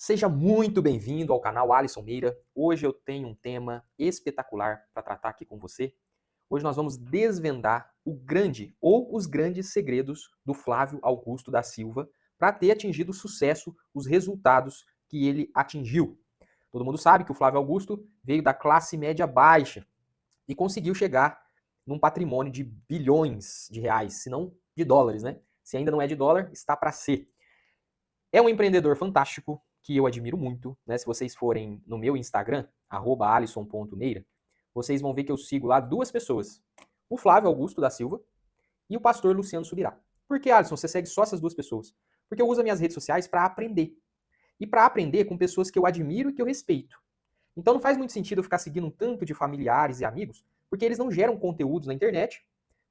Seja muito bem-vindo ao canal Alisson Meira. Hoje eu tenho um tema espetacular para tratar aqui com você. Hoje nós vamos desvendar o grande ou os grandes segredos do Flávio Augusto da Silva para ter atingido o sucesso, os resultados que ele atingiu. Todo mundo sabe que o Flávio Augusto veio da classe média baixa e conseguiu chegar num patrimônio de bilhões de reais, se não de dólares, né? Se ainda não é de dólar, está para ser. É um empreendedor fantástico, que eu admiro muito, né? Se vocês forem no meu Instagram, @alisson.meira, vocês vão ver que eu sigo lá duas pessoas. O Flávio Augusto da Silva e o pastor Luciano Subirá. Por que, Alisson, você segue só essas duas pessoas? Porque eu uso as minhas redes sociais para aprender. E para aprender com pessoas que eu admiro e que eu respeito. Então não faz muito sentido eu ficar seguindo um tanto de familiares e amigos, porque eles não geram conteúdos na internet,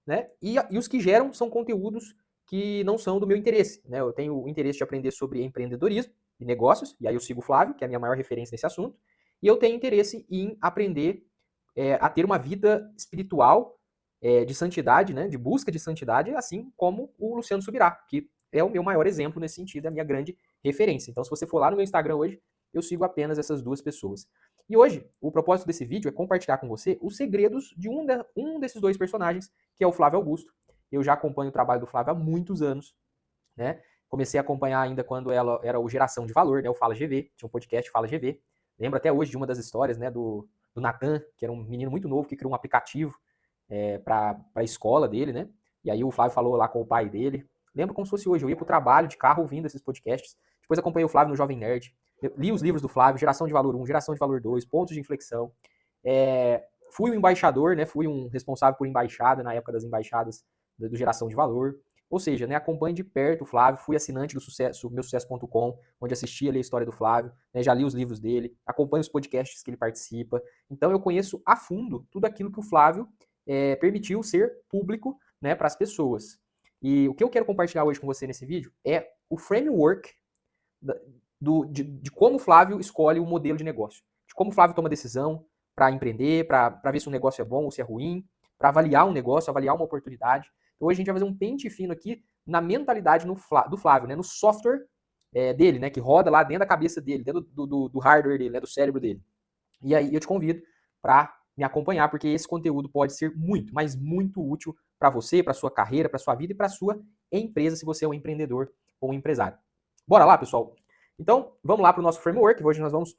né? E os que geram são conteúdos que não são do meu interesse, né? Eu tenho o interesse de aprender sobre empreendedorismo e negócios, e aí eu sigo o Flávio, que é a minha maior referência nesse assunto, e eu tenho interesse em aprender a ter uma vida espiritual de santidade, né? De busca de santidade, assim como o Luciano Subirá, que é o meu maior exemplo nesse sentido, é a minha grande referência. Então, se você for lá no meu Instagram hoje, eu sigo apenas essas duas pessoas. E hoje, o propósito desse vídeo é compartilhar com você os segredos de um desses dois personagens, que é o Flávio Augusto. Eu já acompanho o trabalho do Flávio há muitos anos, né? Comecei a acompanhar ainda quando ela era o Geração de Valor, né? O Fala GV, tinha um podcast Fala GV. Lembro até hoje de uma das histórias, né? Do Natan, que era um menino muito novo que criou um aplicativo para a escola dele, né? E aí o Flávio falou lá com o pai dele. Lembro como se fosse hoje, eu ia pro trabalho de carro ouvindo esses podcasts. Depois acompanhei o Flávio no Jovem Nerd. Eu li os livros do Flávio, Geração de Valor 1, Geração de Valor 2, Pontos de Inflexão. Fui um embaixador, né? Fui um responsável por embaixada na época das embaixadas do Geração de Valor. Ou seja, né, acompanho de perto o Flávio, fui assinante do sucesso, meusucesso.com, onde assistia ali a história do Flávio, né, já li os livros dele, acompanho os podcasts que ele participa. Então eu conheço a fundo tudo aquilo que o Flávio permitiu ser público, né, para as pessoas. E o que eu quero compartilhar hoje com você nesse vídeo é o framework de como o Flávio escolhe o modelo de negócio, de como o Flávio toma decisão para empreender, para ver se o negócio é bom ou se é ruim, para avaliar um negócio, avaliar uma oportunidade. Então hoje a gente vai fazer um pente fino aqui na mentalidade do Flávio, né, no software dele, né, que roda lá dentro da cabeça dele, dentro do hardware dele, né, do cérebro dele. E aí eu te convido para me acompanhar, porque esse conteúdo pode ser muito, mas muito útil para você, para sua carreira, para sua vida e para sua empresa, se você é um empreendedor ou um empresário. Bora lá, pessoal? Então, vamos lá para o nosso framework. Hoje nós vamos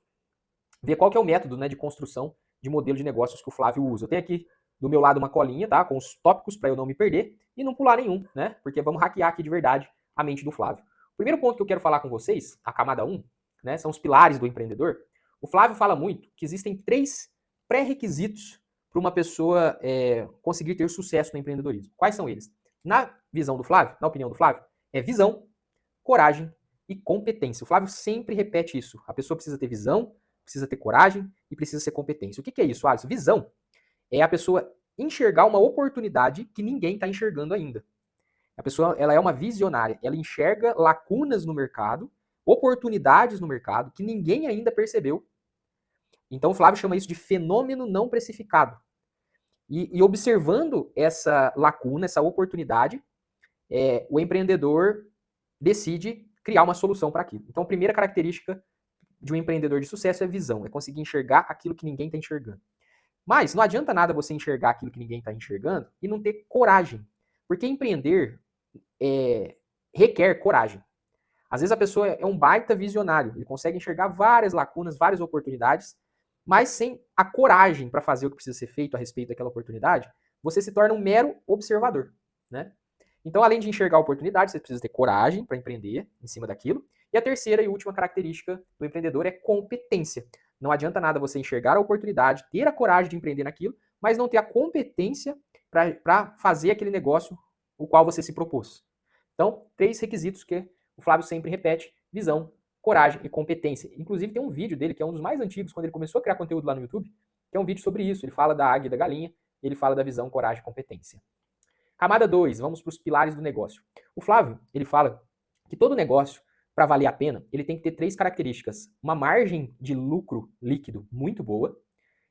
ver qual que é o método, né, de construção de modelo de negócios que o Flávio usa. Eu tenho aqui do meu lado uma colinha, tá, com os tópicos para eu não me perder e não pular nenhum, né, porque vamos hackear aqui de verdade a mente do Flávio. O primeiro ponto que eu quero falar com vocês, a camada 1, né, são os pilares do empreendedor. O Flávio fala muito que existem 3 pré-requisitos para uma pessoa conseguir ter sucesso no empreendedorismo. Quais são eles? Na visão do Flávio, na opinião do Flávio, é visão, coragem e competência. O Flávio sempre repete isso. A pessoa precisa ter visão, precisa ter coragem e precisa ser competência. O que é isso, Alisson? Visão é a pessoa enxergar uma oportunidade que ninguém está enxergando ainda. A pessoa, ela é uma visionária, ela enxerga lacunas no mercado, oportunidades no mercado que ninguém ainda percebeu. Então o Flávio chama isso de fenômeno não precificado. E observando essa lacuna, essa oportunidade, o empreendedor decide criar uma solução para aquilo. Então a primeira característica de um empreendedor de sucesso é visão, é conseguir enxergar aquilo que ninguém está enxergando. Mas não adianta nada você enxergar aquilo que ninguém está enxergando e não ter coragem. Porque empreender requer coragem. Às vezes a pessoa é um baita visionário, ele consegue enxergar várias lacunas, várias oportunidades, mas sem a coragem para fazer o que precisa ser feito a respeito daquela oportunidade, você se torna um mero observador, né? Então, além de enxergar a oportunidade, você precisa ter coragem para empreender em cima daquilo. E a terceira e última característica do empreendedor é competência. Não adianta nada você enxergar a oportunidade, ter a coragem de empreender naquilo, mas não ter a competência para fazer aquele negócio o qual você se propôs. Então, 3 requisitos que o Flávio sempre repete: visão, coragem e competência. Inclusive, tem um vídeo dele, que é um dos mais antigos, quando ele começou a criar conteúdo lá no YouTube, que é um vídeo sobre isso. Ele fala da águia e da galinha, e ele fala da visão, coragem e competência. Camada 2, vamos para os pilares do negócio. O Flávio, ele fala que todo negócio, para valer a pena, ele tem que ter 3 características. Uma margem de lucro líquido muito boa,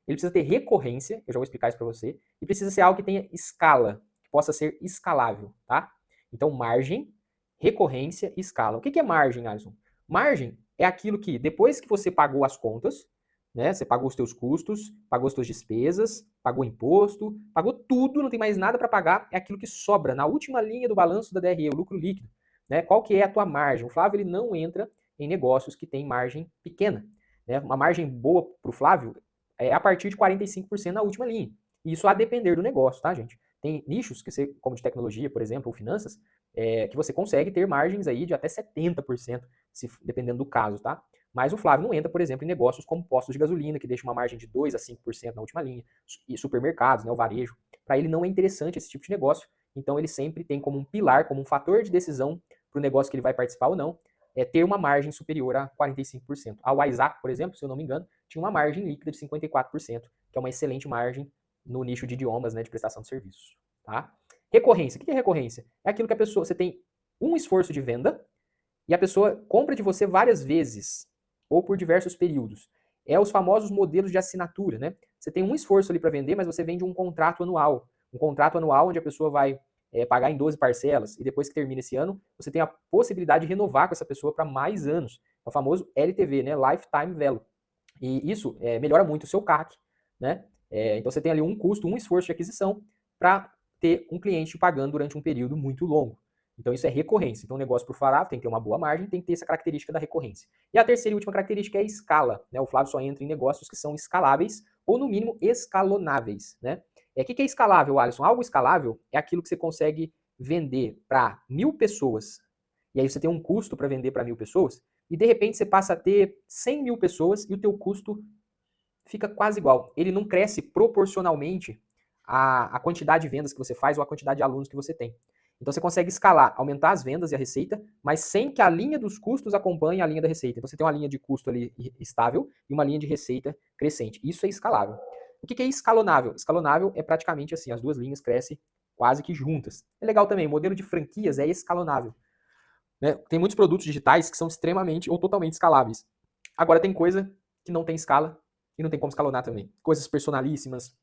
ele precisa ter recorrência, eu já vou explicar isso para você, e precisa ser algo que tenha escala, que possa ser escalável, tá? Então, margem, recorrência e escala. O que é margem, Alisson? Margem é aquilo que, depois que você pagou as contas, né, você pagou os teus custos, pagou as suas despesas, pagou imposto, pagou tudo, não tem mais nada para pagar, é aquilo que sobra na última linha do balanço da DRE, o lucro líquido. Né? Qual que é a tua margem? O Flávio ele não entra em negócios que têm margem pequena. Né? Uma margem boa para o Flávio é a partir de 45% na última linha. Isso a depender do negócio, tá, gente? Tem nichos, que você, como de tecnologia, por exemplo, ou finanças, que você consegue ter margens aí de até 70%, dependendo do caso, tá? Mas o Flávio não entra, por exemplo, em negócios como postos de gasolina, que deixa uma margem de 2 a 5% na última linha, e supermercados, né, o varejo. Para ele não é interessante esse tipo de negócio, então ele sempre tem como um pilar, como um fator de decisão para o negócio que ele vai participar ou não, ter uma margem superior a 45%. A WhatsApp, por exemplo, se eu não me engano, tinha uma margem líquida de 54%, que é uma excelente margem no nicho de idiomas, né, de prestação de serviços. Tá? Recorrência. O que é recorrência? É aquilo que a pessoa, você tem um esforço de venda e a pessoa compra de você várias vezes ou por diversos períodos. É os famosos modelos de assinatura, né? Você tem um esforço ali para vender, mas você vende um contrato anual. Um contrato anual onde a pessoa vai pagar em 12 parcelas e depois que termina esse ano, você tem a possibilidade de renovar com essa pessoa para mais anos. É o famoso LTV, né? Lifetime Value. E isso melhora muito o seu CAC, né? Então você tem ali um custo, um esforço de aquisição para ter um cliente pagando durante um período muito longo. Então isso é recorrência. Então o negócio por Flávio tem que ter uma boa margem, tem que ter essa característica da recorrência. E a terceira e última característica é a escala. Né? O Flávio só entra em negócios que são escaláveis ou no mínimo escalonáveis. Né? O que é escalável, Alisson? Algo escalável é aquilo que você consegue vender para 1.000 pessoas. E aí você tem um custo para vender para 1.000 pessoas e de repente você passa a ter 100.000 pessoas e o teu custo fica quase igual. Ele não cresce proporcionalmente à quantidade de vendas que você faz ou à quantidade de alunos que você tem. Então você consegue escalar, aumentar as vendas e a receita, mas sem que a linha dos custos acompanhe a linha da receita. Então você tem uma linha de custo ali estável e uma linha de receita crescente. Isso é escalável. O que é escalonável? Escalonável é praticamente assim, as duas linhas crescem quase que juntas. É legal também, o modelo de franquias é escalonável. Né? Tem muitos produtos digitais que são extremamente ou totalmente escaláveis. Agora tem coisa que não tem escala e não tem como escalonar também. Coisas personalíssimas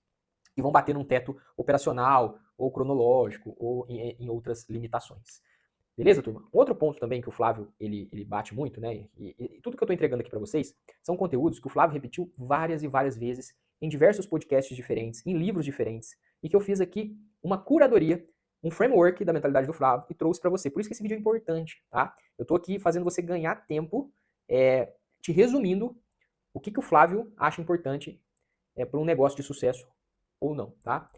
que vão bater num teto operacional ou cronológico ou em outras limitações. Beleza, turma? Outro ponto também que o Flávio ele bate muito, né? E tudo que eu estou entregando aqui para vocês são conteúdos que o Flávio repetiu várias e várias vezes em diversos podcasts diferentes, em livros diferentes, e que eu fiz aqui uma curadoria, um framework da mentalidade do Flávio e trouxe para você. Por isso que esse vídeo é importante, tá? Eu estou aqui fazendo você ganhar tempo, te resumindo o que o Flávio acha importante para um negócio de sucesso ou não, tá?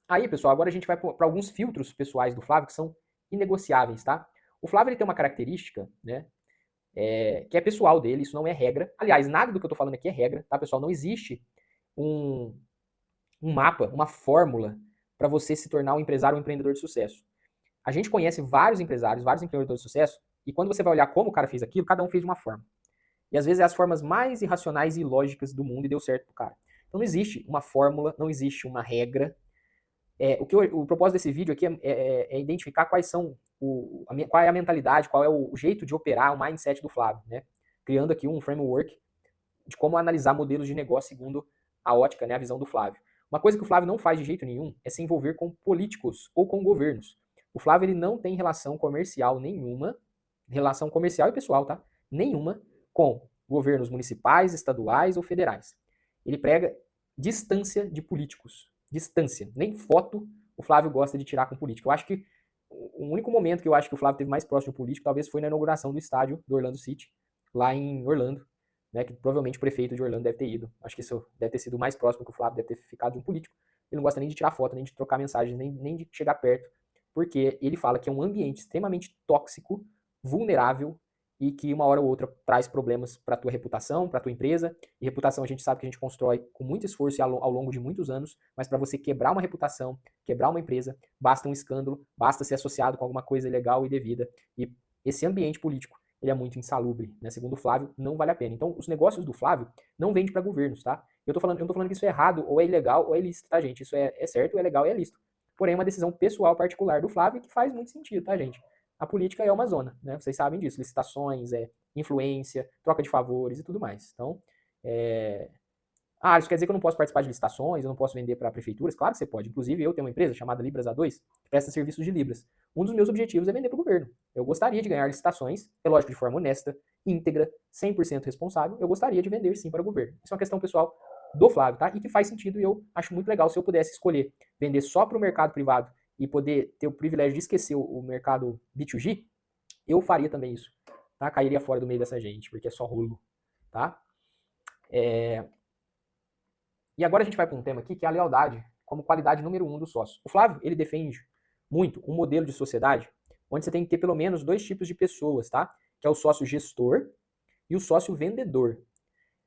Aí, pessoal, agora a gente vai para alguns filtros pessoais do Flávio que são inegociáveis, tá? O Flávio ele tem uma característica, né, que é pessoal dele, isso não é regra. Aliás, nada do que eu tô falando aqui é regra, tá, pessoal? Não existe um, um mapa, uma fórmula para você se tornar um empresário ou um empreendedor de sucesso. A gente conhece vários empresários, vários empreendedores de sucesso, e quando você vai olhar como o cara fez aquilo, cada um fez de uma forma. E às vezes é as formas mais irracionais e ilógicas do mundo e deu certo pro cara. Então não existe uma fórmula, não existe uma regra. O propósito desse vídeo aqui é identificar quais são qual é a mentalidade, qual é o jeito de operar, o mindset do Flávio, né? Criando aqui um framework de como analisar modelos de negócio segundo a ótica, né, a visão do Flávio. Uma coisa que o Flávio não faz de jeito nenhum é se envolver com políticos ou com governos. O Flávio ele não tem relação comercial nenhuma, relação comercial e pessoal, tá? Nenhuma com governos municipais, estaduais ou federais. Ele prega distância de políticos. Distância. Nem foto o Flávio gosta de tirar com político. Eu acho que o único momento que eu acho que o Flávio teve mais próximo de político talvez foi na inauguração do estádio do Orlando City, lá em Orlando, né, que provavelmente o prefeito de Orlando deve ter ido. Acho que isso deve ter sido o mais próximo que o Flávio deve ter ficado de um político. Ele não gosta nem de tirar foto, nem de trocar mensagem, nem de chegar perto, porque ele fala que é um ambiente extremamente tóxico, vulnerável e que uma hora ou outra traz problemas para a tua reputação, para a tua empresa. E reputação a gente sabe que a gente constrói com muito esforço e ao longo de muitos anos, mas para você quebrar uma reputação, quebrar uma empresa, basta um escândalo, basta ser associado com alguma coisa ilegal e devida. E esse ambiente político ele é muito insalubre, né? Segundo o Flávio, não vale a pena. Então, os negócios do Flávio não vendem para governos, tá? Eu não tô falando que isso é errado, ou é ilegal, ou é ilícito, tá, gente? Isso é certo, é legal e é lícito. Porém, é uma decisão pessoal particular do Flávio que faz muito sentido, tá, gente? A política é uma zona, né? Vocês sabem disso. Licitações, influência, troca de favores e tudo mais. Então, Ah, isso quer dizer que eu não posso participar de licitações, eu não posso vender para prefeituras? Claro que você pode. Inclusive, eu tenho uma empresa chamada Libras A2, que presta serviços de Libras. Um dos meus objetivos é vender para o governo. Eu gostaria de ganhar licitações, é lógico, de forma honesta, íntegra, 100% responsável. Eu gostaria de vender sim para o governo. Isso é uma questão pessoal do Flávio, tá? E que faz sentido e eu acho muito legal se eu pudesse escolher vender só para o mercado privado e poder ter o privilégio de esquecer o mercado B2G, eu faria também isso, tá? Cairia fora do meio dessa gente, porque é só rolo, tá? E agora a gente vai para um tema aqui que é a lealdade como qualidade número 1 do sócio. O Flávio, ele defende muito um modelo de sociedade onde você tem que ter pelo menos dois tipos de pessoas, tá? Que é o sócio gestor e o sócio vendedor.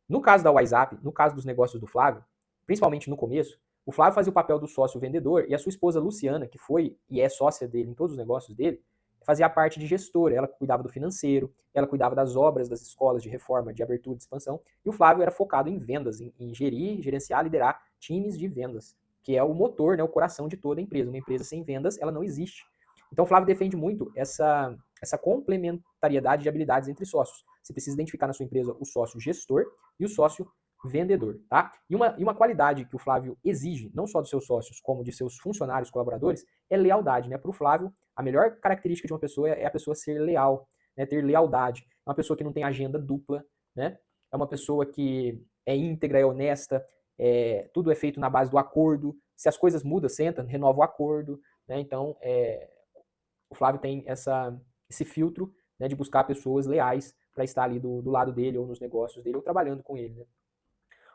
No caso da WhatsApp, no caso dos negócios do Flávio, principalmente no começo, o Flávio fazia o papel do sócio vendedor e a sua esposa Luciana, que foi e é sócia dele em todos os negócios dele, fazia a parte de gestora. Ela cuidava do financeiro, ela cuidava das obras das escolas de reforma, de abertura, de expansão, e o Flávio era focado em vendas, em gerir, gerenciar, liderar times de vendas, que é o motor, né, o coração de toda a empresa. Uma empresa sem vendas, ela não existe. Então o Flávio defende muito essa complementariedade de habilidades entre sócios. Você precisa identificar na sua empresa o sócio gestor e o sócio vendedor, tá? E uma qualidade que o Flávio exige, não só dos seus sócios, como de seus funcionários, colaboradores, é lealdade, né? Para o Flávio, a melhor característica de uma pessoa é a pessoa ser leal, né? Ter lealdade. É uma pessoa que não tem agenda dupla, né? É uma pessoa que é íntegra, é honesta, tudo é feito na base do acordo. Se as coisas mudam, senta, renova o acordo, né? Então, o Flávio tem esse filtro, né, de buscar pessoas leais para estar ali do lado dele, ou nos negócios dele, ou trabalhando com ele, né?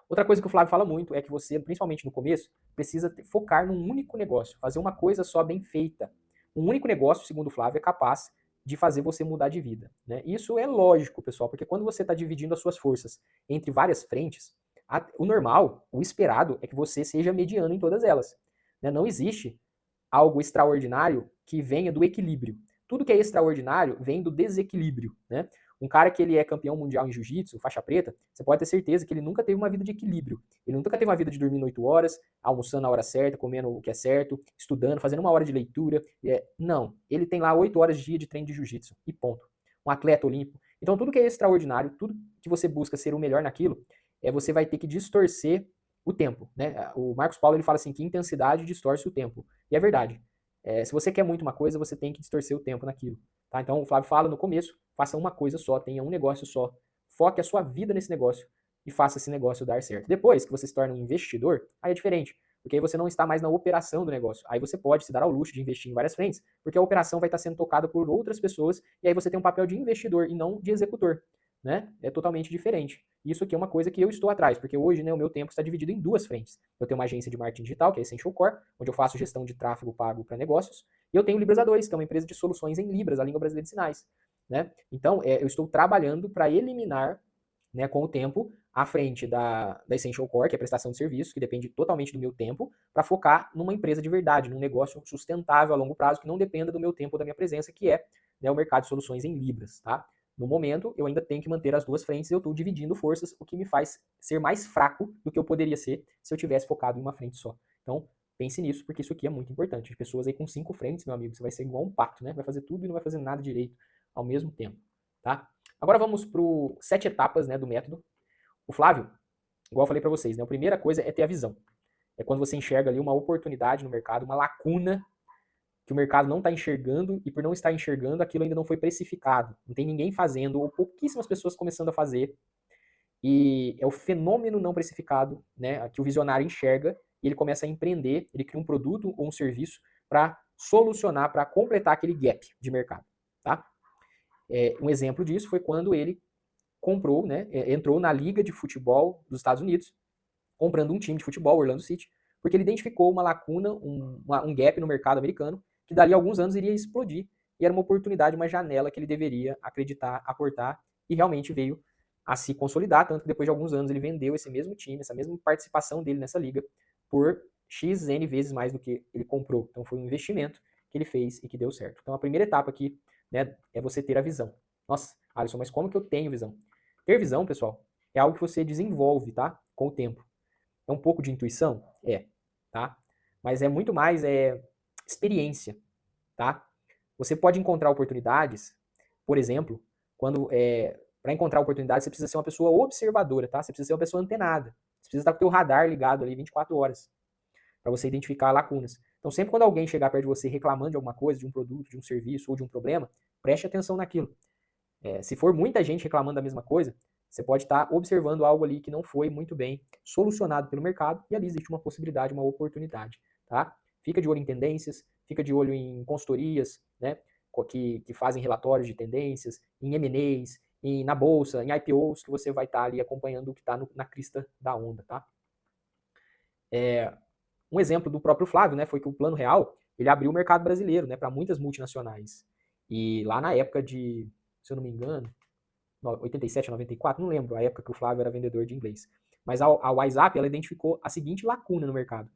Outra coisa que o Flávio fala muito é que você, principalmente no começo, precisa focar num único negócio, fazer uma coisa só bem feita. Um único negócio, segundo o Flávio, é capaz de fazer você mudar de vida, né? Isso é lógico, pessoal, porque quando você está dividindo as suas forças entre várias frentes, o normal, o esperado, é que você seja mediano em todas elas, né? Não existe algo extraordinário que venha do equilíbrio. Tudo que é extraordinário vem do desequilíbrio, né? Um cara que ele é campeão mundial em jiu-jitsu, faixa preta, você pode ter certeza que ele nunca teve uma vida de equilíbrio. Ele nunca teve uma vida de dormir 8 horas, almoçando na hora certa, comendo o que é certo, estudando, fazendo uma hora de leitura. Não, ele tem lá 8 horas de dia de treino de jiu-jitsu e ponto. Um atleta olímpico. Então tudo que é extraordinário, tudo que você busca ser o melhor naquilo, você vai ter que distorcer o tempo, né? O Marcos Paulo ele fala assim que intensidade distorce o tempo. E é verdade. Se você quer muito uma coisa, você tem que distorcer o tempo naquilo. Tá? Então o Flávio fala no começo, faça uma coisa só, tenha um negócio só. Foque a sua vida nesse negócio e faça esse negócio dar certo. Depois que você se torna um investidor, aí é diferente. Porque aí você não está mais na operação do negócio. Aí você pode se dar ao luxo de investir em várias frentes, porque a operação vai estar sendo tocada por outras pessoas, e aí você tem um papel de investidor e não de executor. Né? É totalmente diferente. Isso aqui é uma coisa que eu estou atrás, porque hoje, né, o meu tempo está dividido em duas frentes. Eu tenho uma agência de marketing digital, que é a Essential Core, onde eu faço gestão de tráfego pago para negócios, e eu tenho o Libras A2, que é uma empresa de soluções em Libras, a língua brasileira de sinais. Né? Então, eu estou trabalhando para eliminar, né, com o tempo, a frente da Essential Core, que é a prestação de serviço, que depende totalmente do meu tempo, para focar numa empresa de verdade, num negócio sustentável a longo prazo, que não dependa do meu tempo ou da minha presença, que é, né, o mercado de soluções em Libras. Tá? No momento, eu ainda tenho que manter as duas frentes e eu estou dividindo forças, o que me faz ser mais fraco do que eu poderia ser se eu tivesse focado em uma frente só. Então, pense nisso, porque isso aqui é muito importante. As pessoas aí com 5 frentes, meu amigo, você vai ser igual um pato, né? Vai fazer tudo e não vai fazer nada direito ao mesmo tempo, tá? Agora vamos para 7 etapas, né, do método. O Flávio, igual eu falei para vocês, né, a primeira coisa é ter a visão. É quando você enxerga ali uma oportunidade no mercado, uma lacuna que o mercado não está enxergando, e por não estar enxergando, aquilo ainda não foi precificado. Não tem ninguém fazendo, ou pouquíssimas pessoas começando a fazer, e é o fenômeno não precificado, né, que o visionário enxerga, e ele começa a empreender, ele cria um produto ou um serviço para solucionar, para completar aquele gap de mercado. Tá? Um exemplo disso foi quando ele comprou, né, entrou na Liga de Futebol dos Estados Unidos, comprando um time de futebol, Orlando City, porque ele identificou uma lacuna, um gap no mercado americano, que dali a alguns anos iria explodir, e era uma oportunidade, uma janela que ele deveria acreditar, aportar, e realmente veio a se consolidar, tanto que depois de alguns anos ele vendeu esse mesmo time, essa mesma participação dele nessa liga, por XN vezes mais do que ele comprou. Então foi um investimento que ele fez e que deu certo. Então a primeira etapa aqui, né, é você ter a visão. Nossa, Alisson, mas como que eu tenho visão? Ter visão, pessoal, é algo que você desenvolve, tá? Com o tempo. É um pouco de intuição? Tá? Mas é muito mais experiência, tá? Você pode encontrar oportunidades, por exemplo, quando para encontrar oportunidades você precisa ser uma pessoa observadora, tá? Você precisa ser uma pessoa antenada. Você precisa estar com o teu radar ligado ali 24 horas para você identificar lacunas. Então, sempre quando alguém chegar perto de você reclamando de alguma coisa, de um produto, de um serviço ou de um problema, preste atenção naquilo. Se for muita gente reclamando da mesma coisa, você pode estar observando algo ali que não foi muito bem solucionado pelo mercado e ali existe uma possibilidade, uma oportunidade, tá? Fica de olho em tendências, fica de olho em consultorias, né, que fazem relatórios de tendências, em M&As, na bolsa, em IPOs, que você vai estar ali acompanhando o que está na crista da onda, tá? Um exemplo do próprio Flávio, né, foi que o Plano Real, ele abriu o mercado brasileiro, né, para muitas multinacionais. E lá na época de, se eu não me engano, 87, 94, não lembro a época que o Flávio era vendedor de inglês. Mas a WhatsApp, ela identificou a seguinte lacuna no mercado.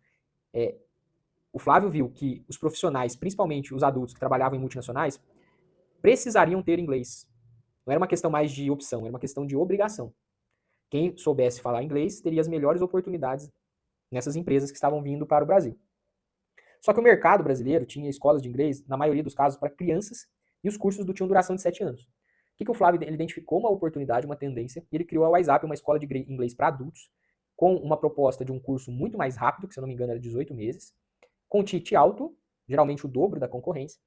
O Flávio viu que os profissionais, principalmente os adultos que trabalhavam em multinacionais, precisariam ter inglês. Não era uma questão mais de opção, era uma questão de obrigação. Quem soubesse falar inglês teria as melhores oportunidades nessas empresas que estavam vindo para o Brasil. Só que o mercado brasileiro tinha escolas de inglês, na maioria dos casos, para crianças, e os cursos tinham duração de 7 anos. O que o Flávio ele identificou uma oportunidade, uma tendência, e ele criou a WhatsApp, uma escola de inglês para adultos, com uma proposta de um curso muito mais rápido, que se eu não me engano era 18 meses, com ticket alto, geralmente o dobro da concorrência,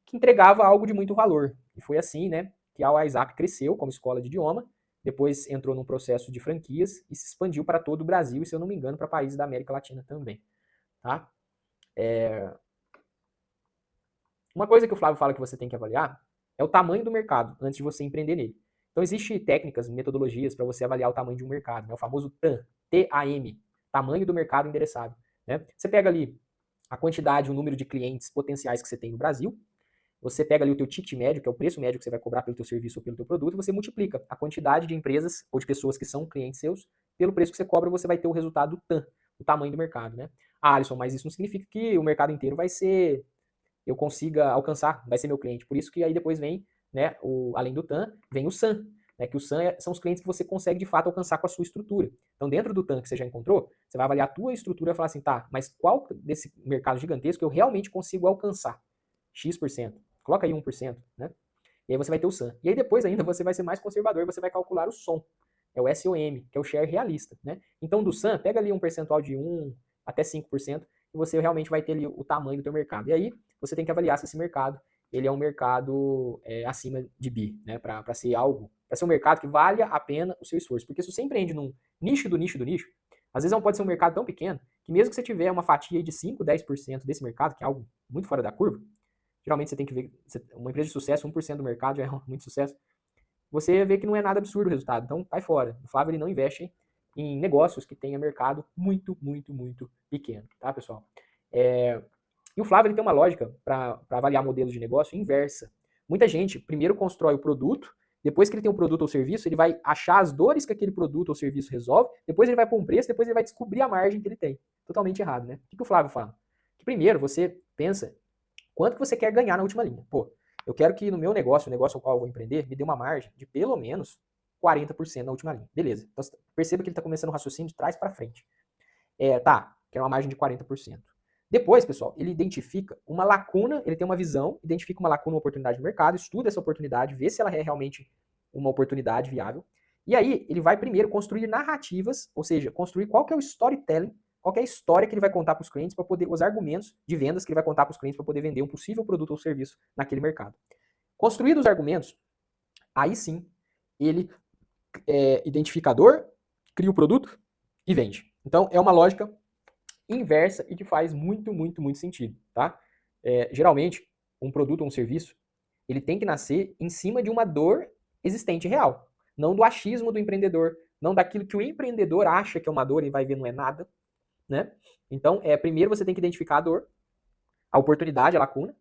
que entregava algo de muito valor. E foi assim, né, que a WhatsApp cresceu como escola de idioma, depois entrou num processo de franquias e se expandiu para todo o Brasil e, se eu não me engano, para países da América Latina também. Tá? Uma coisa que o Flávio fala que você tem que avaliar é o tamanho do mercado antes de você empreender nele. Então, existem técnicas, metodologias para você avaliar o tamanho de um mercado, né? O famoso TAM, T-A-M, tamanho do mercado endereçável. Né? Você pega ali a quantidade, o número de clientes potenciais que você tem no Brasil, você pega ali o teu ticket médio, que é o preço médio que você vai cobrar pelo teu serviço ou pelo teu produto, e você multiplica a quantidade de empresas ou de pessoas que são clientes seus pelo preço que você cobra, você vai ter o resultado do TAM, o tamanho do mercado. Né? Ah, Alisson, mas isso não significa que o mercado inteiro vai ser eu consiga alcançar, vai ser meu cliente. Por isso que aí depois vem, né, além do TAM, vem o SAM, né, que o SAM são os clientes que você consegue de fato alcançar com a sua estrutura. Então, dentro do TAM que você já encontrou, você vai avaliar a tua estrutura e falar assim, tá, mas qual desse mercado gigantesco eu realmente consigo alcançar? X%. Coloca aí 1%, né? E aí você vai ter o SAM. E aí depois ainda você vai ser mais conservador, você vai calcular o SOM, é o SOM, que é o share realista, né? Então, do SAM, pega ali um percentual de 1 até 5%, e você realmente vai ter ali o tamanho do teu mercado. E aí, você tem que avaliar se esse mercado ele é um mercado acima de B, né? Para ser algo, para ser um mercado que valha a pena o seu esforço. Porque se você empreende num nicho do nicho do nicho, às vezes não pode ser um mercado tão pequeno que mesmo que você tiver uma fatia de 5, 10% desse mercado, que é algo muito fora da curva, geralmente você tem que ver, uma empresa de sucesso, 1% do mercado já é muito sucesso, você vê que não é nada absurdo o resultado. Então, cai fora. O Flávio ele não investe em negócios que tenha mercado muito, muito, muito pequeno, tá, pessoal? E o Flávio ele tem uma lógica para avaliar modelos de negócio inversa. Muita gente primeiro constrói o produto, depois que ele tem um produto ou serviço, ele vai achar as dores que aquele produto ou serviço resolve, depois ele vai pôr um preço, depois ele vai descobrir a margem que ele tem. Totalmente errado, né? O que o Flávio fala? Que primeiro você pensa quanto que você quer ganhar na última linha. Pô, eu quero que no meu negócio, o negócio ao qual eu vou empreender, me dê uma margem de pelo menos 40% na última linha. Beleza. Então, perceba que ele está começando o raciocínio de trás para frente. Tá, quero uma margem de 40%. Depois, pessoal, ele identifica uma lacuna, ele tem uma visão, identifica uma lacuna, uma oportunidade no mercado, estuda essa oportunidade, vê se ela é realmente uma oportunidade viável. E aí, ele vai primeiro construir narrativas, ou seja, construir qual que é o storytelling, qual que é a história que ele vai contar para os clientes para poder, os argumentos de vendas que ele vai contar para os clientes para poder vender um possível produto ou serviço naquele mercado. Construídos os argumentos, aí sim, ele identificador, cria o produto e vende. Então, é uma lógica inversa e que faz muito, muito, muito sentido, tá? Geralmente, um produto ou um serviço, ele tem que nascer em cima de uma dor existente real, não do achismo do empreendedor, não daquilo que o empreendedor acha que é uma dor e vai ver não é nada, né? Então, primeiro você tem que identificar a dor, a oportunidade, a lacuna,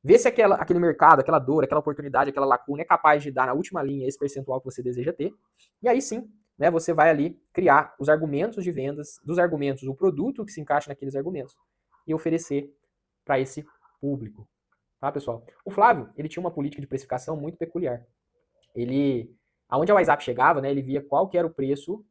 ver se aquele mercado, aquela dor, aquela oportunidade, aquela lacuna é capaz de dar na última linha esse percentual que você deseja ter, e aí sim, né, você vai ali criar os argumentos de vendas, dos argumentos, o produto que se encaixa naqueles argumentos, e oferecer para esse público. Tá, pessoal? O Flávio, ele tinha uma política de precificação muito peculiar. Aonde a WhatsApp chegava, né, ele via qual que era o preço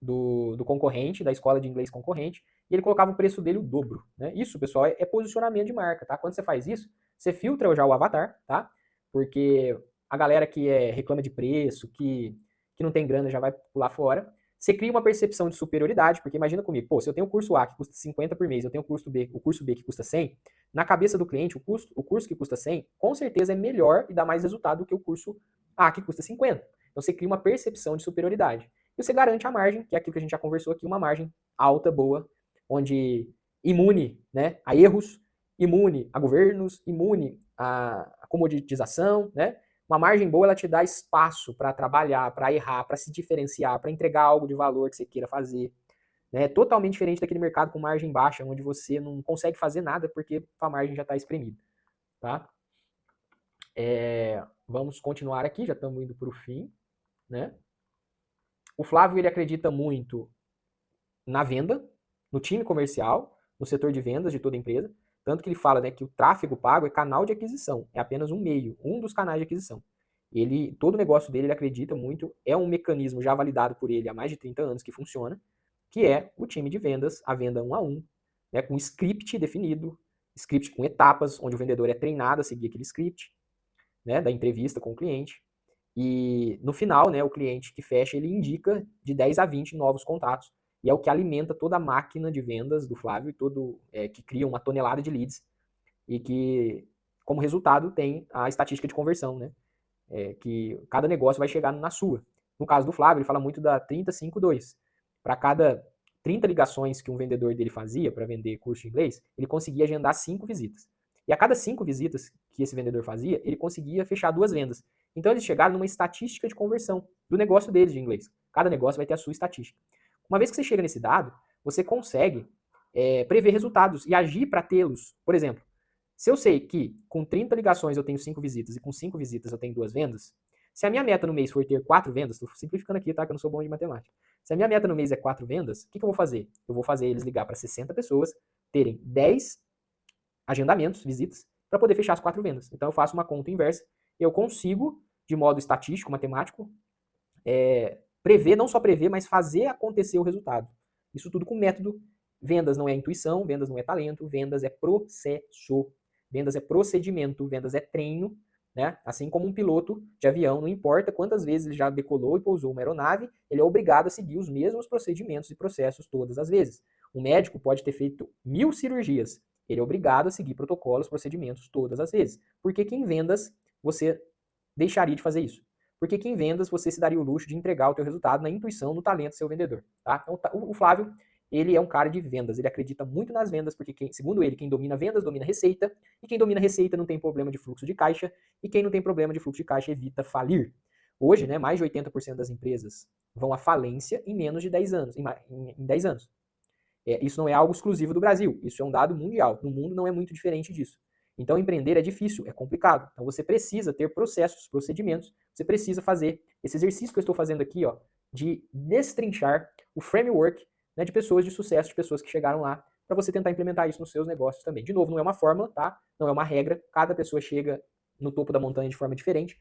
do concorrente, da escola de inglês concorrente, e ele colocava o preço dele o dobro. Né? Isso, pessoal, é posicionamento de marca, tá? Quando você faz isso, você filtra já o avatar, tá? Porque a galera que reclama de preço, que não tem grana, já vai pular fora. Você cria uma percepção de superioridade, porque imagina comigo, pô, se eu tenho o curso A que custa 50 por mês, eu tenho o curso B que custa 100, na cabeça do cliente, o curso que custa 100, com certeza é melhor e dá mais resultado do que o curso A que custa 50. Então você cria uma percepção de superioridade. E você garante a margem, que é aquilo que a gente já conversou aqui, uma margem alta, boa, onde imune, né, a erros, imune a governos, imune a comoditização, né? Uma margem boa, ela te dá espaço para trabalhar, para errar, para se diferenciar, para entregar algo de valor que você queira fazer. Né? Totalmente diferente daquele mercado com margem baixa, onde você não consegue fazer nada porque a margem já está espremida. Tá? Vamos continuar aqui, já estamos indo para o fim. Né? O Flávio ele acredita muito na venda, no time comercial, no setor de vendas de toda a empresa. Tanto que ele fala, né, que o tráfego pago é canal de aquisição, é apenas um meio, um dos canais de aquisição. Todo o negócio dele, ele acredita muito, é um mecanismo já validado por ele há mais de 30 anos que funciona, que é o time de vendas, a venda 1 a 1, né, com script definido, script com etapas, onde o vendedor é treinado a seguir aquele script, né, da entrevista com o cliente. E no final, né, o cliente que fecha, ele indica de 10 a 20 novos contatos. E é o que alimenta toda a máquina de vendas do Flávio, que cria uma tonelada de leads e que, como resultado, tem a estatística de conversão, né? Que cada negócio vai chegar na sua. No caso do Flávio, ele fala muito da 30-5-2. Para cada 30 ligações que um vendedor dele fazia para vender curso de inglês, ele conseguia agendar 5 visitas. E a cada 5 visitas que esse vendedor fazia, ele conseguia fechar 2 vendas. Então eles chegaram numa estatística de conversão do negócio deles de inglês. Cada negócio vai ter a sua estatística. Uma vez que você chega nesse dado, você consegue prever resultados e agir para tê-los. Por exemplo, se eu sei que com 30 ligações eu tenho 5 visitas e com 5 visitas eu tenho 2 vendas, se a minha meta no mês for ter 4 vendas, estou simplificando aqui, tá? Que eu não sou bom de matemática. Se a minha meta no mês é 4 vendas, o que eu vou fazer? Eu vou fazer eles ligar para 60 pessoas, terem 10 agendamentos, visitas, para poder fechar as 4 vendas. Então eu faço uma conta inversa e eu consigo, de modo estatístico, matemático, prever, não só prever, mas fazer acontecer o resultado. Isso tudo com método. Vendas não é intuição, vendas não é talento, vendas é processo. Vendas é procedimento, vendas é treino, né? Assim como um piloto de avião, não importa quantas vezes ele já decolou e pousou uma aeronave, ele é obrigado a seguir os mesmos procedimentos e processos todas as vezes. Um médico pode ter feito 1000 cirurgias, ele é obrigado a seguir protocolos, procedimentos todas as vezes. Porque que em vendas você deixaria de fazer isso? Porque que em vendas você se daria o luxo de entregar o teu resultado na intuição, no talento do seu vendedor, tá? Então, o Flávio, ele é um cara de vendas, ele acredita muito nas vendas, porque segundo ele, quem domina vendas domina receita, e quem domina receita não tem problema de fluxo de caixa, e quem não tem problema de fluxo de caixa evita falir. Hoje, né, mais de 80% das empresas vão à falência em menos de 10 anos, em 10 anos. Isso não é algo exclusivo do Brasil, isso é um dado mundial. No mundo não é muito diferente disso. Então, empreender é difícil, é complicado. Então, você precisa ter processos, procedimentos, você precisa fazer esse exercício que eu estou fazendo aqui, ó, de destrinchar o framework, né, de pessoas de sucesso, de pessoas que chegaram lá, para você tentar implementar isso nos seus negócios também. De novo, não é uma fórmula, tá? Não é uma regra, cada pessoa chega no topo da montanha de forma diferente,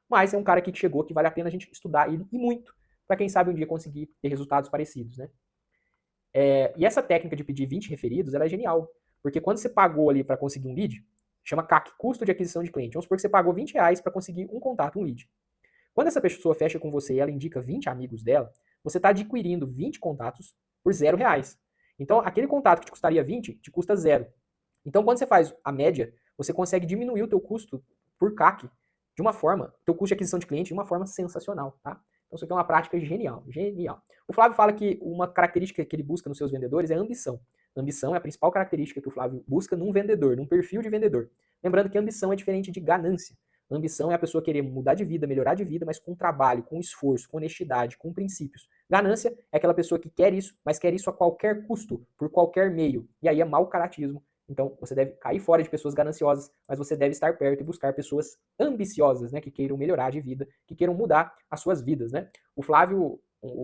mas é um cara aqui que chegou que vale a pena a gente estudar ele e muito, para quem sabe um dia conseguir ter resultados parecidos, né? E essa técnica de pedir 20 referidos, ela é genial, porque quando você pagou ali para conseguir um lead, chama CAC, custo de aquisição de cliente. Vamos supor que você pagou R$ 20 para conseguir um contato, um lead. Quando essa pessoa fecha com você e ela indica 20 amigos dela, você está adquirindo 20 contatos por R$ 0. Então, aquele contato que te custaria 20, te custa 0. Então, quando você faz a média, você consegue diminuir o teu custo por CAC de uma forma, teu custo de aquisição de cliente de uma forma sensacional, tá? Então, isso aqui é uma prática genial, genial. O Flávio fala que uma característica que ele busca nos seus vendedores é a ambição. A ambição é a principal característica que o Flávio busca num vendedor, num perfil de vendedor. Lembrando que a ambição é diferente de ganância. A ambição é a pessoa querer mudar de vida, melhorar de vida, mas com trabalho, com esforço, com honestidade, com princípios. Ganância é aquela pessoa que quer isso, mas quer isso a qualquer custo, por qualquer meio. E aí é mau caratismo. Então, você deve cair fora de pessoas gananciosas, mas você deve estar perto e buscar pessoas ambiciosas, né, que queiram melhorar de vida, que queiram mudar as suas vidas, né? O Flávio,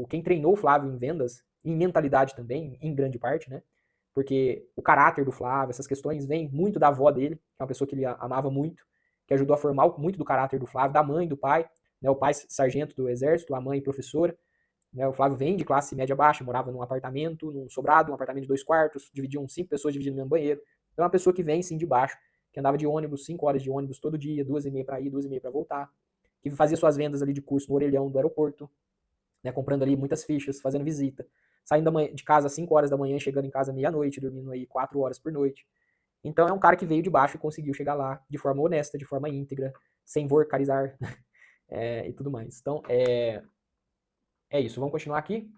quem treinou o Flávio em vendas, em mentalidade também, em grande parte, né? Porque o caráter do Flávio, essas questões vêm muito da avó dele, que é uma pessoa que ele amava muito, que ajudou a formar muito do caráter do Flávio, da mãe, do pai, né? O pai sargento do exército, a mãe professora. Né, o Flávio vem de classe média baixa, morava num apartamento, num sobrado, um apartamento de 2 quartos, dividiam 5 pessoas dividindo no mesmo banheiro. Então é uma pessoa que vem sim de baixo, que andava de ônibus, 5 horas de ônibus todo dia, 2h30 para ir, 2h30 para voltar, que fazia suas vendas ali de curso no orelhão do aeroporto, né, comprando ali muitas fichas, fazendo visita, saindo de casa às 5 horas da manhã, chegando em casa meia-noite, dormindo aí 4 horas por noite. Então é um cara que veio de baixo e conseguiu chegar lá de forma honesta, de forma íntegra, sem vorcarizar e tudo mais. Então é isso, vamos continuar aqui.